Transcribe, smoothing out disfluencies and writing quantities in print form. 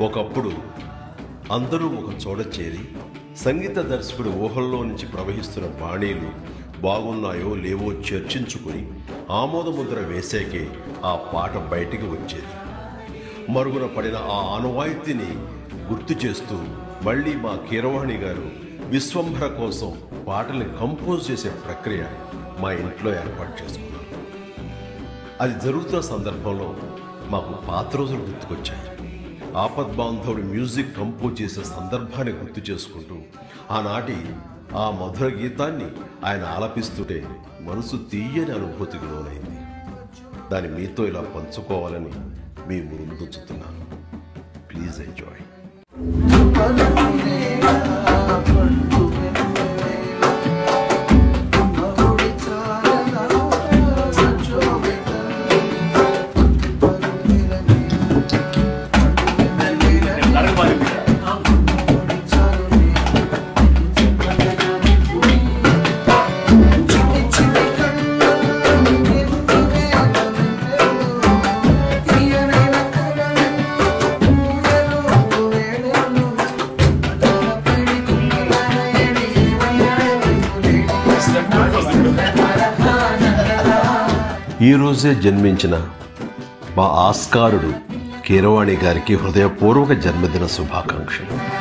ఒకప్పుడు అందరూ ఒక చోట చేరి సంగీత దర్శకుడి ఊహల్లో నుంచి ప్రవహిస్తున్న బాణీలు బాగున్నాయో లేవో చర్చించుకుని ఆమోదముద్ర వేసాకే ఆ పాట బయటికి వచ్చేది. మరుగున పడిన ఆ ఆనవాయితీని గుర్తు చేస్తూ మళ్ళీ మా కీరవాణి గారు విశ్వంభర కోసం పాటల్ని కంపోజ్ చేసే ప్రక్రియ మా ఇంట్లో ఏర్పాటు చేసుకున్నారు. అది జరుగుతున్న సందర్భంలో మాకు పాత రోజులు గుర్తుకొచ్చాయి. ఆపద్బాంధవుడు మ్యూజిక్ కంపోజ్ చేసే సందర్భాన్ని గుర్తు చేసుకుంటూ ఆనాటి ఆ మధుర గీతాన్ని ఆయన ఆలపిస్తుంటే మనసు తీయని అనుభూతికి లోనైంది. దాన్ని మీతో ఇలా పంచుకోవాలని మీ ముందుంచుతున్నాను. Please enjoy. ఈరోజే జన్మించిన మా ఆస్కారుడు కీరవాణి గారికి హృదయపూర్వక జన్మదిన శుభాకాంక్షలు.